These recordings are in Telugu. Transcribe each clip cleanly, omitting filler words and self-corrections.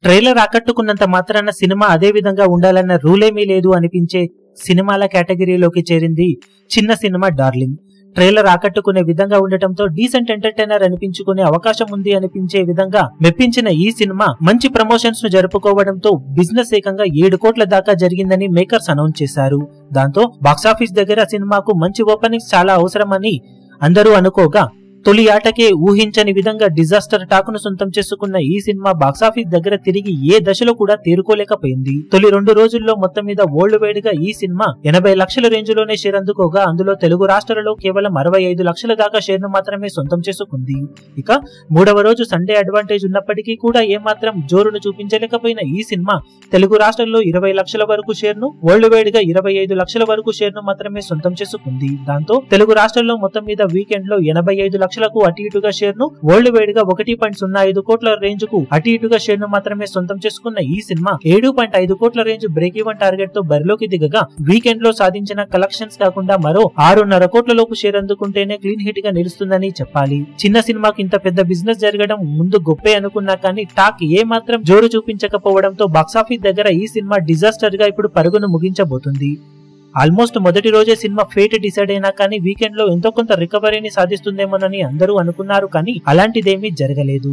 ట్రైలర్ ఆకట్టుకున్నంత మాత్రాన సినిమా అదే విధంగా ఉండాలన్న రూలేమీ లేదు అనిపించే సినిమాల కేటగిరీలోకి చేరింది చిన్న సినిమా డార్లింగ్. ట్రైలర్ ఆకట్టుకునే విధంగా ఉండటంతో డీసెంట్ ఎంటర్టైనర్ అనిపించుకునే అవకాశం ఉంది అనిపించే విధంగా మెప్పించిన ఈ సినిమా మంచి ప్రమోషన్స్ ను జరుపుకోవడంతో బిజినెస్ ఏకంగా 7 కోట్ల దాకా జరిగిందని మేకర్స్ అనౌన్స్ చేశారు. దాంతో బాక్సాఫీస్ దగ్గర సినిమాకు మంచి ఓపెనింగ్స్ చాలా అవసరమని అందరూ అనుకోగా తొలి ఆటకే ఊహించని విధంగా డిజాస్టర్ టాక్ ను సొంతం చేసుకున్న ఈ సినిమా బాక్సాఫీస్ దగ్గర తిరిగి ఏ దశలో కూడా తేరుకోలేకపోయింది. తొలి 2 రోజుల్లో మొత్తం మీద వరల్డ్ వైడ్ గా ఈ సినిమా 80 లక్షల రేంజ్ లోనే షేర్ అందుకోగా అందులో తెలుగు రాష్ట్రాలలో కేవలం 65 లక్షల దాకా షేర్ ను మాత్రమే సొంతం చేసుకుంది. ఇక 3వ రోజు సండే అడ్వాంటేజ్ ఉన్నప్పటికీ కూడా ఏమాత్రం జోరును చూపించలేకపోయిన ఈ సినిమా తెలుగు రాష్ట్రాల్లో 20 లక్షల వరకు షేర్ ను, వరల్డ్ వైడ్ గా 25 లక్షల వరకు షేర్ ను మాత్రమే సొంతం చేసుకుంది. దాంతో తెలుగు రాష్ట్రాల్లో మొత్తం మీద వీకెండ్ లో 85 లక్షలకు అటు ఇటుగా షేర్ ను, వరల్డ్ వైడ్ గా 1.05 కోట్ల రేంజ్ కు అటు ఇటుగా షేర్ ను మాత్రమే సొంతం చేసుకున్న ఈ సినిమా 7.5 కోట్ల రేంజ్ బ్రేక్ ఈవెన్ టార్గెట్ తో బరిలోకి దిగగా వీకెండ్ లో సాధించిన కలెక్షన్స్ కాకుండా మరో 6.5 కోట్ల లోపు షేర్ అందుకుంటేనే క్లీన్ హిట్ గా నిలుస్తుందని చెప్పాలి. చిన్న సినిమాకి ఇంత పెద్ద బిజినెస్ జరగడం ముందు గొప్పే అనుకున్నా కానీ టాక్ ఏ మాత్రం జోరు చూపించకపోవడంతో బాక్సాఫీస్ దగ్గర ఈ సినిమా డిజాస్టర్ గా ఇప్పుడు పరుగును ముగించబోతుంది. ఆల్మోస్ట్ మొదటి రోజే సినిమా ఫేట్ డిసైడ్ అయినా కానీ వీకెండ్ లో ఎంతో కొంత రికవరీని సాధిస్తుందేమోనని అందరూ అనుకున్నారు, కానీ అలాంటిదేమీ జరగలేదు.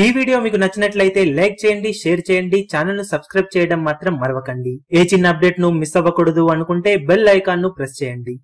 ఈ వీడియో మీకు నచ్చినట్లయితే లైక్ చేయండి, షేర్ చేయండి, ఛానల్ ను సబ్స్క్రైబ్ చేయడం మాత్రం మరవకండి. ఏ చిన్న అప్డేట్ ను మిస్ అవ్వకూడదు అనుకుంటే బెల్ ఐకాన్ ను ప్రెస్ చేయండి.